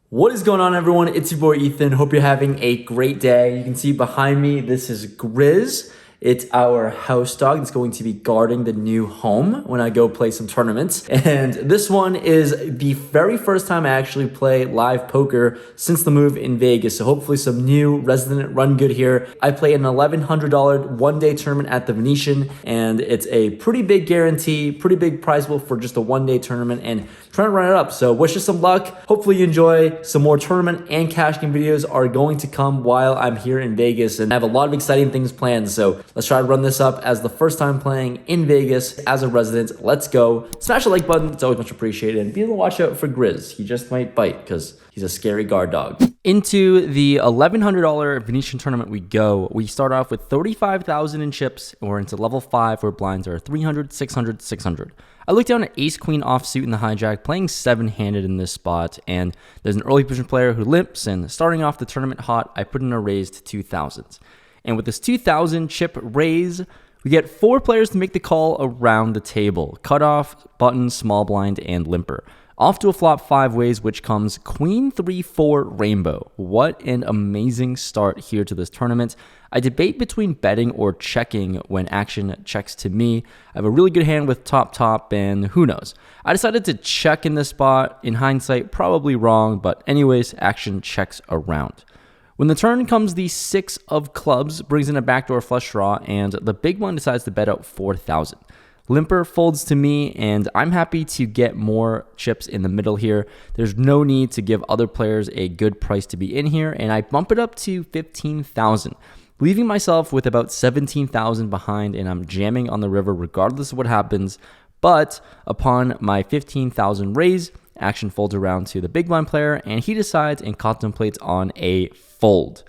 What is going on, everyone? It's your boy Ethan. Hope you're having a great day. You can see behind me, this is Grizz. It's our house dog that's going to be guarding the new home when I go play some tournaments. And this one is the very first time I actually play live poker since the move in Vegas. So hopefully some new resident run good here. I play an $1,100 one-day tournament at the Venetian, and it's a pretty big guarantee, pretty big prize pool for just a one-day tournament, and trying to run it up. So wish you some luck. Hopefully you enjoy. Some more tournament and cash game videos are going to come while I'm here in Vegas, and I have a lot of exciting things planned. So let's try to run this up as the first time playing in Vegas as a resident. Let's go. Smash the like button. It's always much appreciated. And be on the watch out for Grizz. He just might bite because he's a scary guard dog. Into the $1,100 Venetian tournament we go. We start off with 35,000 in chips, and we're into level 5 where blinds are 300, 600, 600. I look down at ace-queen offsuit in the hijack, playing 7-handed in this spot, and there's an early position player who limps, and starting off the tournament hot, I put in a raise to 2,000. And with this 2,000 chip raise, we get 4 players to make the call around the table. Cutoff, button, small blind, and limper. Off to a flop 5 ways, which comes queen 3-4 rainbow. What an amazing start here to this tournament. I debate between betting or checking when action checks to me. I have a really good hand with top, and who knows. I decided to check in this spot. In hindsight, probably wrong, but anyways, action checks around. When the turn comes, the 6 of clubs brings in a backdoor flush draw, and the big one decides to bet out 4,000. Limper folds to me, and I'm happy to get more chips in the middle here. There's no need to give other players a good price to be in here, and I bump it up to 15,000, leaving myself with about 17,000 behind, and I'm jamming on the river regardless of what happens. But upon my 15,000 raise, action folds around to the big blind player, and he decides and contemplates on a fold.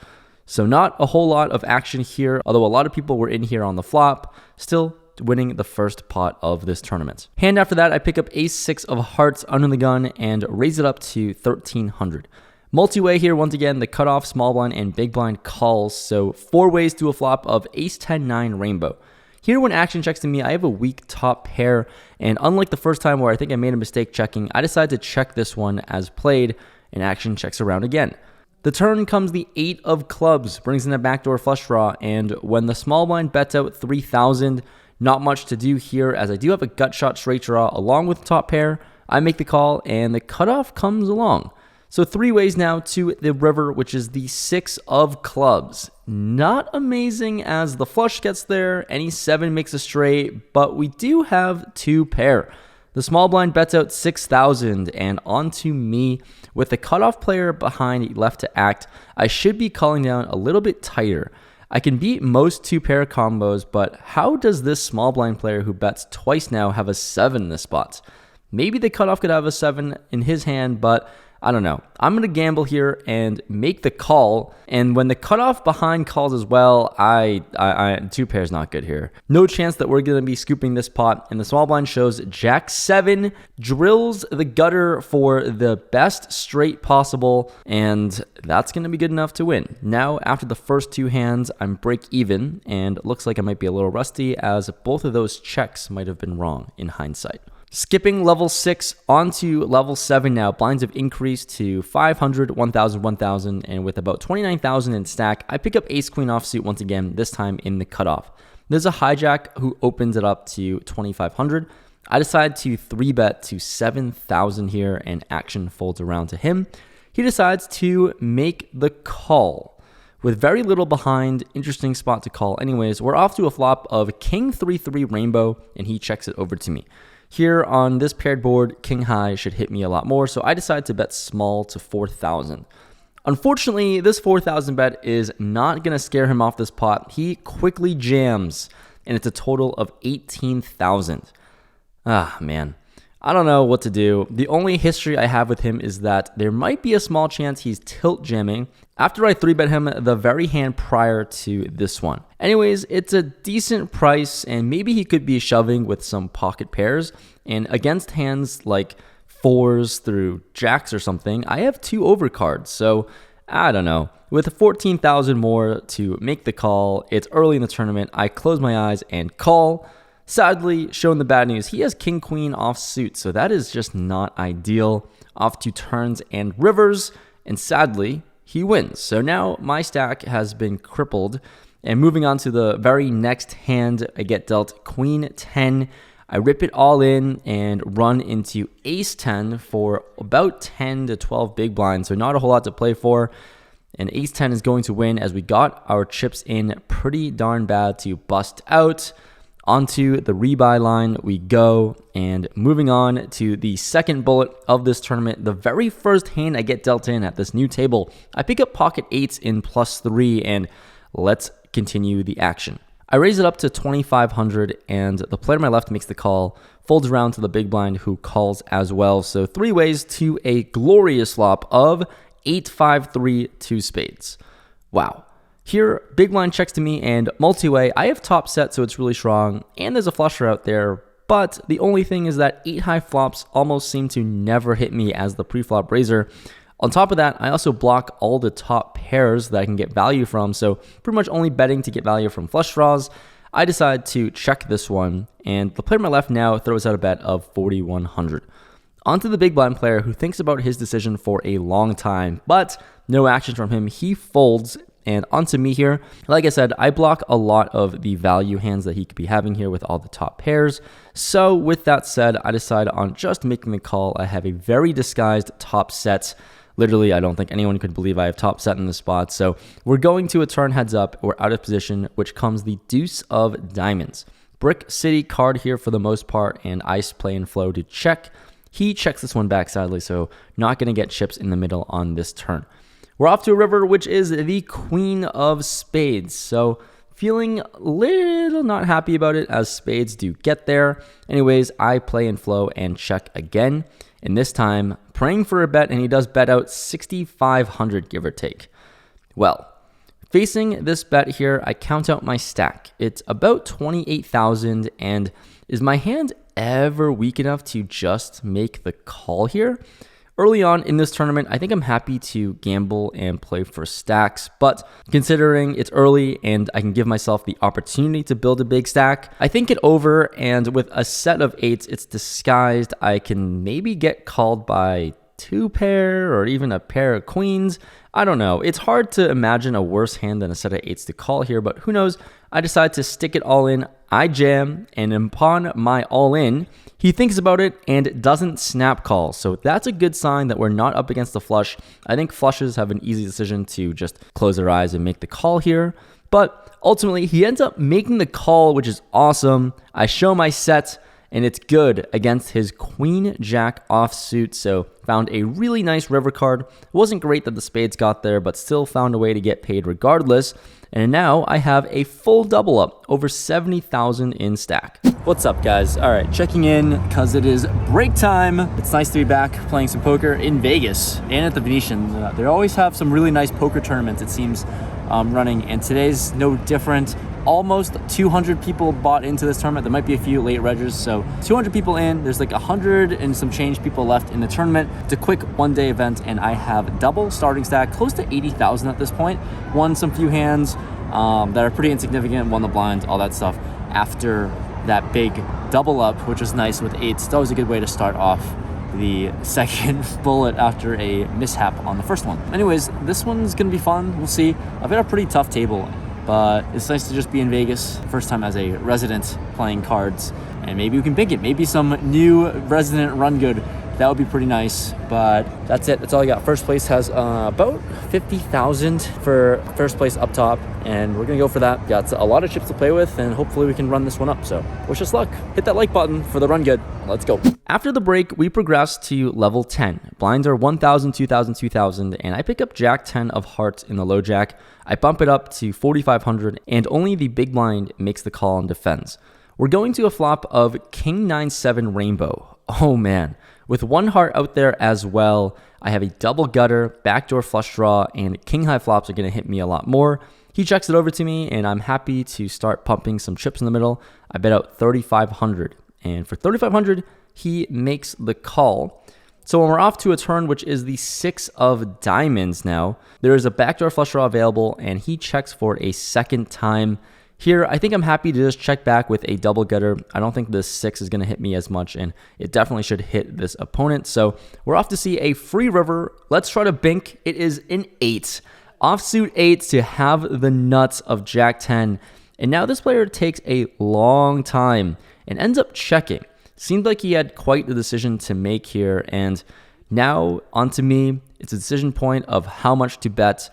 So not a whole lot of action here, although a lot of people were in here on the flop, still winning the first pot of this tournament. Hand after that, I pick up ace-6 of hearts under the gun and raise it up to 1,300. Multi-way here, once again, the cutoff, small blind, and big blind calls, so 4 ways to a flop of ace-10-9 rainbow. Here, when action checks to me, I have a weak top pair, and unlike the first time where I think I made a mistake checking, I decided to check this one as played, and action checks around again. The turn comes the 8 of clubs, brings in a backdoor flush draw, and when the small blind bets out 3,000, not much to do here, as I do have a gut shot straight draw along with the top pair. I make the call, and the cutoff comes along. So 3 ways now to the river, which is the 6 of clubs. Not amazing as the flush gets there, any 7 makes a straight, but we do have 2 pair. The small blind bets out 6,000, and onto me. With the cutoff player behind left to act, I should be calling down a little bit tighter. I can beat most 2-pair combos, but how does this small blind player who bets twice now have a 7 in this spot? Maybe the cutoff could have a 7 in his hand, but I don't know. I'm going to gamble here and make the call, and when the cutoff behind calls as well, 2 pairs not good here. No chance that we're going to be scooping this pot, and the small blind shows Jack-7, drills the gutter for the best straight possible, and that's going to be good enough to win. Now, after the first 2 hands, I'm break even, and it looks like I might be a little rusty, as both of those checks might have been wrong in hindsight. Skipping level 6 onto level 7 now, blinds have increased to 500, 1,000, 1,000, and with about 29,000 in stack, I pick up ace-queen offsuit once again, this time in the cutoff. There's a hijack who opens it up to 2,500. I decide to 3-bet to 7,000 here, and action folds around to him. He decides to make the call. With very little behind, interesting spot to call anyways, we're off to a flop of king 3-3 rainbow, and he checks it over to me. Here on this paired board, king high should hit me a lot more, so I decide to bet small to 4,000. Unfortunately, this 4,000 bet is not going to scare him off this pot. He quickly jams, and it's a total of 18,000. Ah, man. I don't know what to do. The only history I have with him is that there might be a small chance he's tilt jamming after I 3-bet him the very hand prior to this one. Anyways, it's a decent price, and maybe he could be shoving with some pocket pairs, and against hands like 4s through jacks or something, I have 2 overcards, so I don't know. With 14,000 more to make the call, it's early in the tournament, I close my eyes and call. Sadly, showing the bad news, he has king-queen offsuit, so that is just not ideal. Off to turns and rivers, and sadly, he wins. So now my stack has been crippled. And moving on to the very next hand, I get dealt Queen 10. I rip it all in and run into Ace 10 for about 10 to 12 big blinds, so not a whole lot to play for. And Ace 10 is going to win as we got our chips in pretty darn bad to bust out. Onto the rebuy line we go, and moving on to the second bullet of this tournament, the very first hand I get dealt in at this new table, I pick up pocket 8s in +3, and let's continue the action. I raise it up to 2,500, and the player to my left makes the call, folds around to the big blind who calls as well. So 3 ways to a glorious flop of 8-5-3 2 spades. Wow. Here, big blind checks to me, and multi-way, I have top set, so it's really strong, and there's a flusher out there, but the only thing is that 8-high flops almost seem to never hit me as the pre-flop raiser. On top of that, I also block all the top pairs that I can get value from, so pretty much only betting to get value from flush draws. I decide to check this one, and the player to my left now throws out a bet of 4,100. Onto the big blind player who thinks about his decision for a long time, but no action from him. He folds, and onto me here. Like I said, I block a lot of the value hands that he could be having here with all the top pairs. So with that said, I decide on just making the call. I have a very disguised top set. Literally, I don't think anyone could believe I have top set in this spot. So we're going to a turn heads up. We're out of position, which comes the deuce of diamonds. Brick City card here for the most part, and ice play and flow to check. He checks this one back, sadly, so not going to get chips in the middle on this turn. We're off to a river, which is the queen of spades. So feeling a little not happy about it as spades do get there. Anyways, I play and flow and check again. And this time, praying for a bet, and he does bet out 6,500, give or take. Well, facing this bet here, I count out my stack. It's about 28,000, and is my hand ever weak enough to just make the call here? Early on in this tournament, I think I'm happy to gamble and play for stacks, but considering it's early and I can give myself the opportunity to build a big stack, I think it over, and with a set of 8s, it's disguised. I can maybe get called by 2 pair or even a pair of queens. I don't know. It's hard to imagine a worse hand than a set of 8s to call here, but who knows? I decide to stick it all in. I jam, and upon my all in, he thinks about it and doesn't snap call. So that's a good sign that we're not up against the flush. I think flushes have an easy decision to just close their eyes and make the call here. But ultimately, he ends up making the call, which is awesome. I show my set, and it's good against his queen jack offsuit. So found a really nice river card. It wasn't great that the spades got there, but still found a way to get paid regardless. And now I have a full double up, over 70,000 in stack. What's up, guys? All right, checking in because it is break time. It's nice to be back playing some poker in Vegas and at the Venetian. They always have some really nice poker tournaments, it seems, running, and today's no different. Almost 200 people bought into this tournament. There might be a few late reggers, so 200 people in. There's like 100 and some change people left in the tournament. It's a quick one-day event, and I have double starting stack, close to 80,000 at this point. Won some few hands that are pretty insignificant, won the blind, all that stuff. After that big double up, which was nice with 8s, that was a good way to start off the second bullet after a mishap on the first one. Anyways, this one's gonna be fun. We'll see. I've got a pretty tough table, but it's nice to just be in Vegas. First time as a resident playing cards, and maybe we can pick it. Maybe some new resident run good. That would be pretty nice, but that's it. That's all I got. First place has about 50,000 for first place up top, and we're gonna go for that. Got a lot of chips to play with, and hopefully we can run this one up. So wish us luck. Hit that like button for the run good. Let's go. After the break, we progress to level 10. Blinds are 1,000, 2,000, 2,000, and I pick up Jack 10 of hearts in the low jack. I bump it up to 4,500, and only the big blind makes the call and defends. We're going to a flop of King 9-7 Rainbow. Oh man. With one heart out there as well, I have a double gutter, backdoor flush draw, and king high flops are going to hit me a lot more. He checks it over to me, and I'm happy to start pumping some chips in the middle. I bet out 3,500, and for 3,500, he makes the call. So when we're off to a turn, which is the 6 of diamonds now, there is a backdoor flush draw available, and he checks for a second time. Here, I think I'm happy to just check back with a double gutter. I don't think this 6 is going to hit me as much, and it definitely should hit this opponent. So we're off to see a free river. Let's try to bink. It is an 8. Offsuit 8 to have the nuts of Jack 10. And now this player takes a long time and ends up checking. Seemed like he had quite the decision to make here, and now onto me. It's a decision point of how much to bet.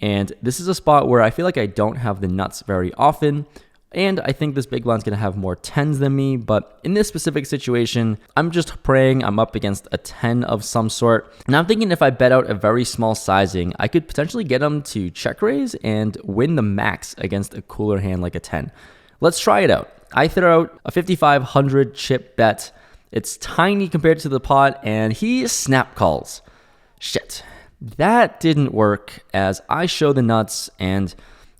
And this is a spot where I feel like I don't have the nuts very often. And I think this big blind's going to have more 10s than me. But in this specific situation, I'm just praying I'm up against a 10 of some sort. And I'm thinking if I bet out a very small sizing, I could potentially get him to check raise and win the max against a cooler hand like a 10. Let's try it out. I throw out a 5,500 chip bet. It's tiny compared to the pot, and he snap calls. Shit. That didn't work as I show the nuts, and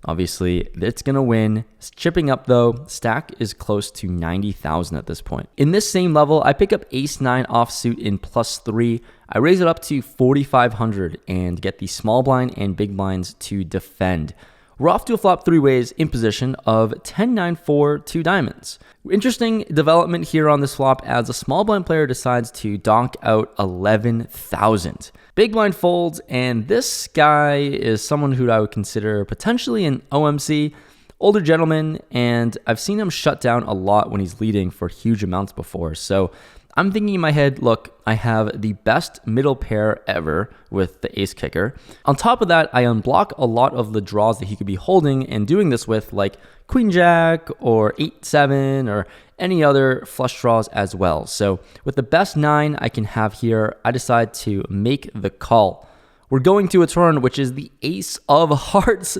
obviously it's going to win. Chipping up though, stack is close to 90,000 at this point. In this same level, I pick up ace-9 offsuit in +3. I raise it up to 4,500 and get the small blind and big blinds to defend. We're off to a flop 3 ways in position of 10-9-4 2 diamonds. Interesting development here on this flop as a small blind player decides to donk out 11,000. Big blind folds, and this guy is someone who I would consider potentially an OMC, older gentleman, and I've seen him shut down a lot when he's leading for huge amounts before. So I'm thinking in my head, look, I have the best middle pair ever with the ace kicker. On top of that, I unblock a lot of the draws that he could be holding and doing this with, like Queen Jack or 8-7 or any other flush draws as well. So with the best 9 I can have here, I decide to make the call. We're going to a turn, which is the ace of hearts.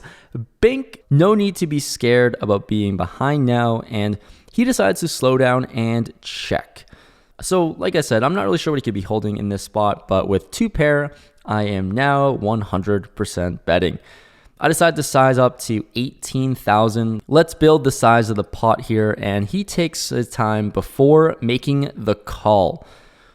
Bink, no need to be scared about being behind now, and he decides to slow down and check. So, like I said, I'm not really sure what he could be holding in this spot, but with 2 pair, I am now 100% betting. I decide to size up to 18,000. Let's build the size of the pot here, and he takes his time before making the call.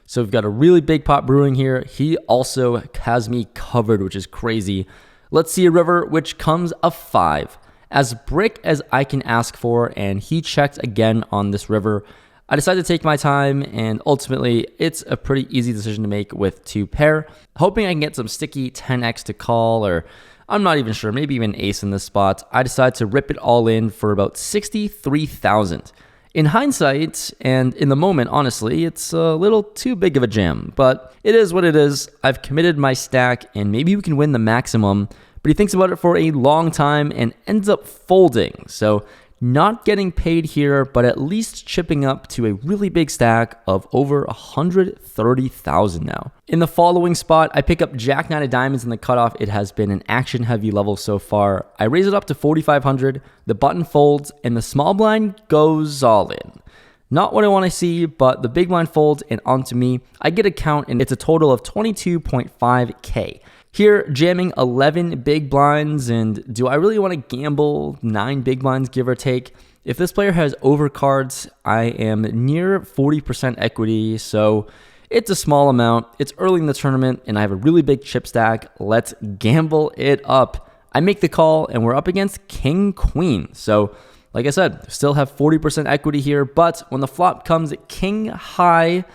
So we've got a really big pot brewing here. He also has me covered, which is crazy. Let's see a river, which comes a 5. As brick as I can ask for, and he checked again on this river. I decided to take my time, and ultimately, it's a pretty easy decision to make with 2 pair. Hoping I can get some sticky 10x to call, or I'm not even sure, maybe even ace in this spot. I decided to rip it all in for about 63,000. In hindsight, and in the moment, honestly, it's a little too big of a jam, but it is what it is. I've committed my stack, and maybe we can win the maximum, but he thinks about it for a long time and ends up folding. So not getting paid here, but at least chipping up to a really big stack of over 130,000 now. In the following spot, I pick up Jack 9 of diamonds in the cutoff. It has been an action heavy level so far. I raise it up to 4,500. The button folds and the small blind goes all in. Not what I want to see, but the big blind folds and onto me. I get a count and it's a total of 22.5K. Here, jamming 11 big blinds, and do I really want to gamble 9 big blinds, give or take? If this player has overcards, I am near 40% equity, so it's a small amount. It's early in the tournament, and I have a really big chip stack. Let's gamble it up. I make the call, and we're up against King Queen. So, like I said, still have 40% equity here, but when the flop comes King High,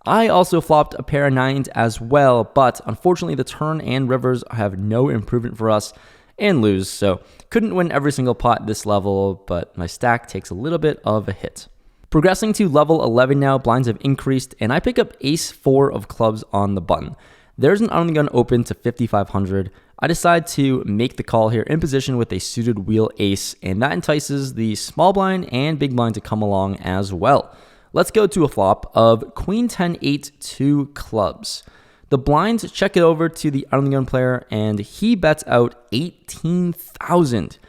I also flopped a pair of 9s as well, but unfortunately the turn and rivers have no improvement for us and lose, so couldn't win every single pot this level, but my stack takes a little bit of a hit. Progressing to level 11 now, blinds have increased, and I pick up ace-4 of clubs on the button. There's an only gun open to 5,500. I decide to make the call here in position with a suited wheel ace, and that entices the small blind and big blind to come along as well. Let's go to a flop of Queen 10-8 2 clubs. The blinds check it over to the only gun player, and he bets out 18,000.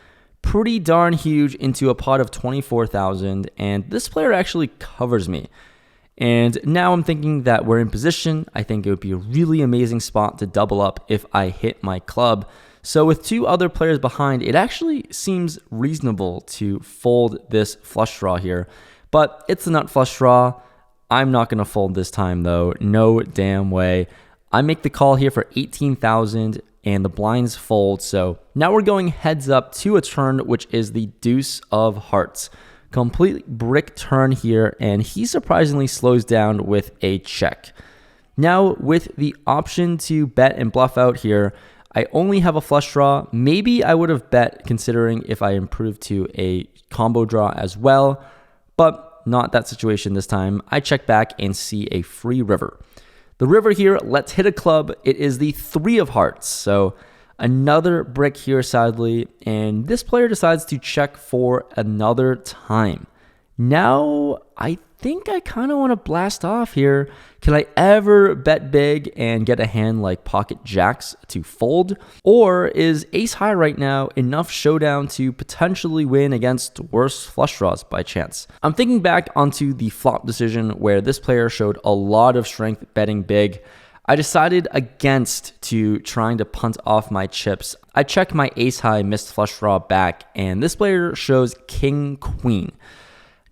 Pretty darn huge into a pot of 24,000, and this player actually covers me. And now I'm thinking that we're in position. I think it would be a really amazing spot to double up if I hit my club. So with 2 other players behind, it actually seems reasonable to fold this flush draw here. But it's a nut flush draw. I'm not going to fold this time though. No damn way. I make the call here for 18,000. and the blinds fold. So now we're going heads up to a turn, which is the deuce of hearts. Complete brick turn here, and he surprisingly slows down with a check. Now with the option to bet and bluff out here, I only have a flush draw. Maybe I would have bet considering if I improved to a combo draw as well, but not that situation this time. I check back and see a free river. The river here, let's hit a club. It is the 3 of hearts. So another brick here, sadly. And this player decides to check for another time. Now, I think I kind of want to blast off here. Can I ever bet big and get a hand like pocket jacks to fold? Or is ace high right now enough showdown to potentially win against worse flush draws by chance? I'm thinking back onto the flop decision where this player showed a lot of strength betting big. I decided against to trying to punt off my chips. I check my ace high missed flush draw back, and this player shows king queen.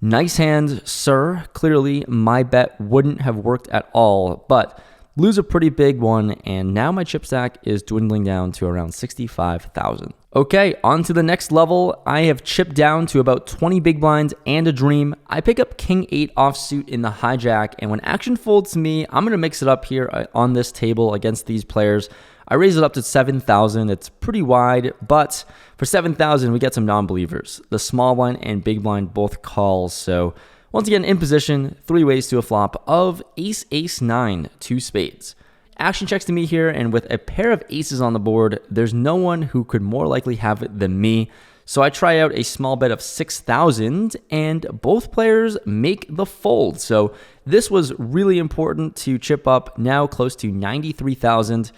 Nice hand, sir. Clearly, my bet wouldn't have worked at all, but lose a pretty big one, and now my chip stack is dwindling down to around 65,000. Okay, on to the next level. I have chipped down to about 20 big blinds and a dream. I pick up king 8 offsuit in the hijack, and when action folds to me, I'm going to mix it up here on this table against these players. I raise it up to 7,000. It's pretty wide, but for 7,000, we get some non-believers. The small blind and big blind both calls. So once again, in position, 3 ways to a flop of ace, ace, 9, 2 spades. Action checks to me here, and with a pair of aces on the board, there's no one who could more likely have it than me. So I try out a small bet of 6,000, and both players make the fold. So this was really important to chip up, now close to 93,000.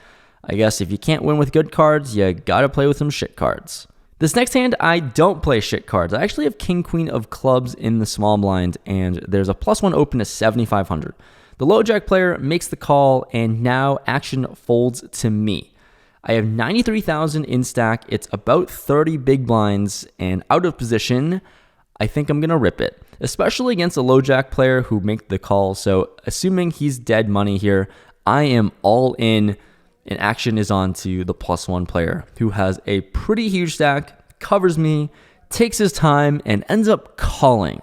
I guess if you can't win with good cards, you gotta play with some shit cards. This next hand, I don't play shit cards. I actually have king queen of clubs in the small blind, and there's a +1 open to 7,500. The low jack player makes the call, and now action folds to me. I have 93,000 in stack. It's about 30 big blinds, and out of position, I think I'm gonna rip it, especially against a low jack player who make the call. So assuming he's dead money here, I am all in. And action is on to the +1 player who has a pretty huge stack, covers me, takes his time, and ends up calling.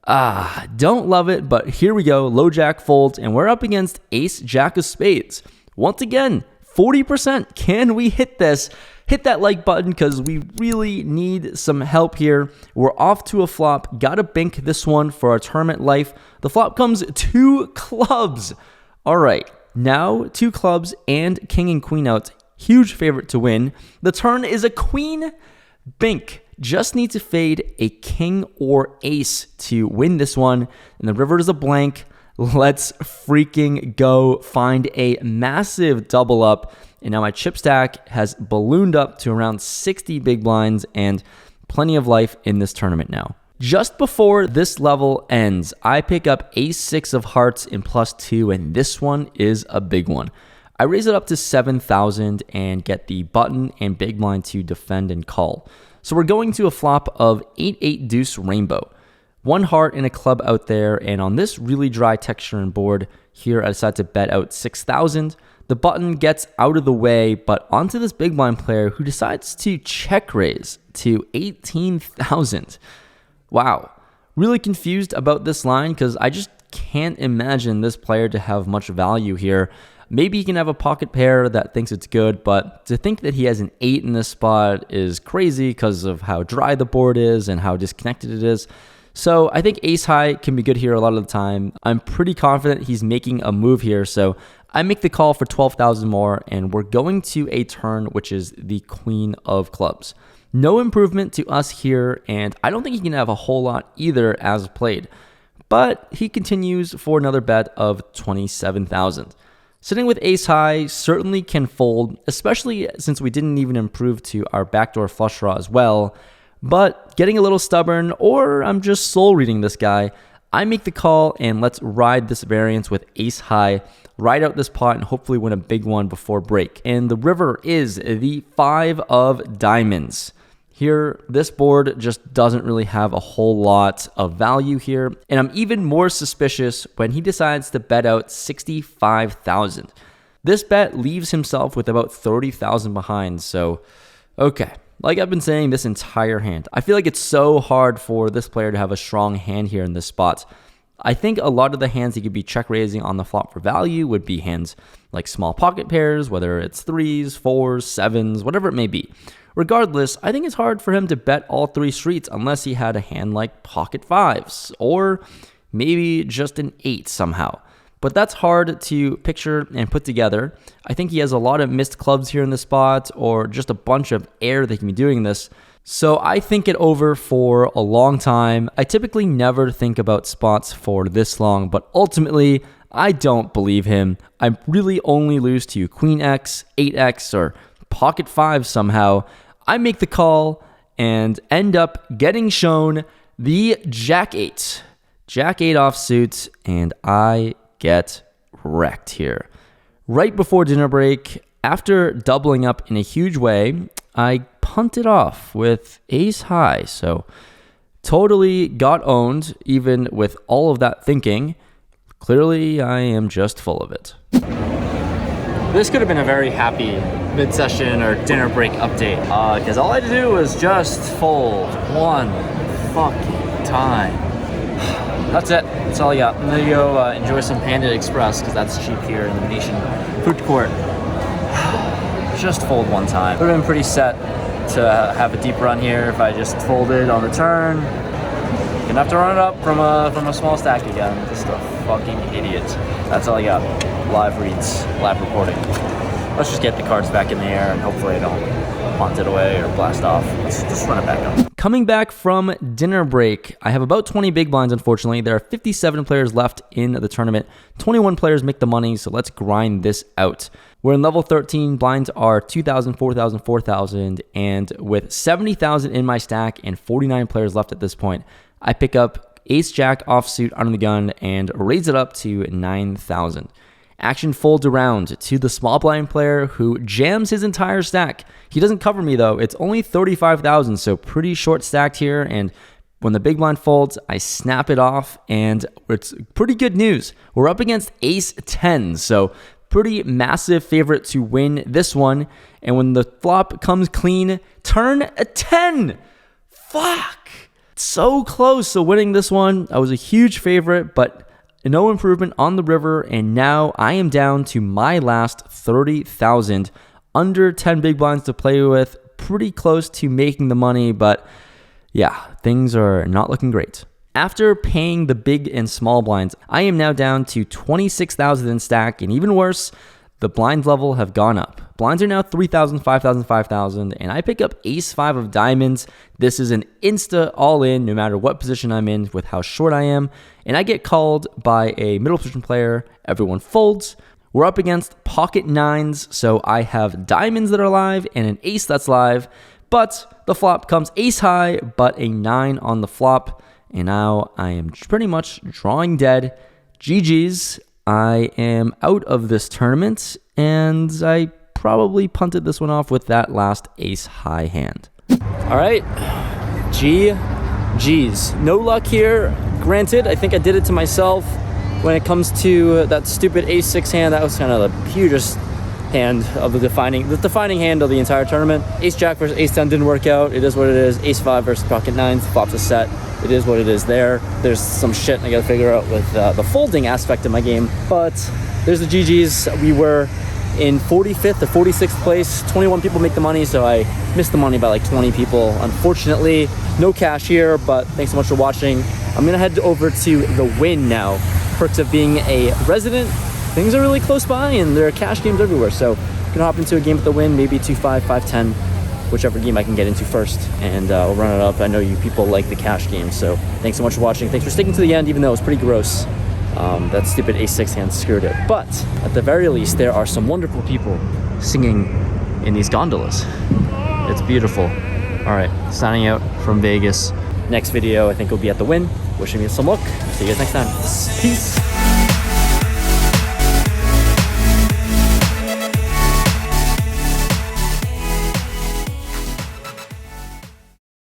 Don't love it, but here we go. Low jack folds, and we're up against ace jack of spades. Once again, 40%. Can we hit this? Hit that like button because we really need some help here. We're off to a flop. Gotta bink this one for our tournament life. The flop comes 2 clubs. All right. Now 2 clubs and king and queen out. Huge favorite to win. The turn is a queen. Bink. Just need to fade a king or ace to win this one. And the river is a blank. Let's freaking go. Find a massive double up. And now my chip stack has ballooned up to around 60 big blinds and plenty of life in this tournament now. Just before this level ends, I pick up ace 6 of hearts in +2, and this one is a big one. I raise it up to 7,000 and get the button and big blind to defend and call. So we're going to a flop of 8-8 deuce rainbow. 1 heart and a club out there, and on this really dry texture and board, here I decide to bet out 6,000. The button gets out of the way, but onto this big blind player who decides to check raise to 18,000. Wow, really confused about this line because I just can't imagine this player to have much value here. Maybe he can have a pocket pair that thinks it's good, but to think that he has an 8 in this spot is crazy because of how dry the board is and how disconnected it is. So I think ace high can be good here a lot of the time. I'm pretty confident he's making a move here, so I make the call for 12,000 more, and we're going to a turn, which is the queen of clubs. No improvement to us here, and I don't think he can have a whole lot either as played. But he continues for another bet of 27,000. Sitting with ace high certainly can fold, especially since we didn't even improve to our backdoor flush draw as well. But getting a little stubborn, or I'm just soul reading this guy, I make the call and let's ride this variance with ace high, ride out this pot and hopefully win a big one before break. And the river is the 5 of diamonds. Here, this board just doesn't really have a whole lot of value here, and I'm even more suspicious when he decides to bet out 65,000. This bet leaves himself with about 30,000 behind. So, okay. Like I've been saying this entire hand, I feel like it's so hard for this player to have a strong hand here in this spot. I think a lot of the hands he could be check raising on the flop for value would be hands like small pocket pairs, whether it's 3s, 4s, 7s, whatever it may be. Regardless, I think it's hard for him to bet all 3 streets unless he had a hand like pocket 5s or maybe just an 8 somehow. But that's hard to picture and put together. I think he has a lot of missed clubs here in the spot or just a bunch of air that can be doing this. So I think it over for a long time. I typically never think about spots for this long, but ultimately, I don't believe him. I really only lose to Queen X, 8X, or Pocket 5 somehow. I make the call and end up getting shown the Jack 8. Jack 8 offsuit, and I get wrecked here. Right before dinner break, after doubling up in a huge way, I punted off with ace high. So totally got owned, even with all of that thinking. Clearly, I am just full of it. This could have been a very happy mid-session or dinner break update, because all I had to do was just fold one fucking time. That's it. That's all I got. I'm gonna go enjoy some Panda Express because that's cheap here in the Venetian food court. Just fold one time. Would have been pretty set to have a deep run here if I just folded on the turn. Gonna have to run it up from a small stack again. Just a fucking idiot. That's all I got. Live reads, live reporting. Let's just get the cards back in the air and hopefully I don't punt it away or blast off. Let's just run it back up. Coming back from dinner break, I have about 20 big blinds, unfortunately. There are 57 players left in the tournament. 21 players make the money, so let's grind this out. We're in level 13. Blinds are 2,000, 4,000, 4,000, and with 70,000 in my stack and 49 players left at this point, I pick up ace-jack offsuit under the gun and raise it up to 9,000. Action folds around to the small blind player who jams his entire stack. He doesn't cover me though. It's only 35,000, so pretty short stacked here. And when the big blind folds, I snap it off and it's pretty good news. We're up against ace 10, so pretty massive favorite to win this one. And when the flop comes clean, turn a 10. Fuck. So close to winning this one. I was a huge favorite, but no improvement on the river, and now I am down to my last 30,000. Under 10 big blinds to play with, pretty close to making the money, but yeah, things are not looking great. After paying the big and small blinds, I am now down to 26,000 in stack, and even worse, the blinds level have gone up. Blinds are now 3,000, 5,000, 5,000, and I pick up ace 5 of diamonds. This is an insta all-in, no matter what position I'm in with how short I am, and I get called by a middle position player. Everyone folds. We're up against pocket 9s, so I have diamonds that are live and an ace that's live, but the flop comes ace high, but a 9 on the flop, and now I am pretty much drawing dead. GG's. I am out of this tournament, and I probably punted this one off with that last ace high hand. All right, GG's. No luck here. Granted, I think I did it to myself when it comes to that stupid ace 6 hand. That was kind of the hugest hand of the defining hand of the entire tournament. Ace jack versus ace 10 didn't work out. It is what it is. Ace 5 versus pocket 9. Flop's a set. It is what it is there. There's some shit I gotta figure out with the folding aspect of my game, but there's the GG's. We were in 45th or 46th place. 21 people make the money, so I missed the money by like 20 people. Unfortunately, no cash here, but thanks so much for watching. I'm gonna head over to the win now. Perks of being a resident. Things are really close by and there are cash games everywhere, so I'm gonna hop into a game with the win, maybe 2-5, 5-10, whichever game I can get into first, and we'll run it up. I know you people like the cash games, so thanks so much for watching. Thanks for sticking to the end, even though it was pretty gross. That stupid ace 6 hand screwed it. But at the very least, there are some wonderful people singing in these gondolas. It's beautiful. All right, signing out from Vegas. Next video, I think, will be at the win. Wishing you some luck. See you guys next time. Peace.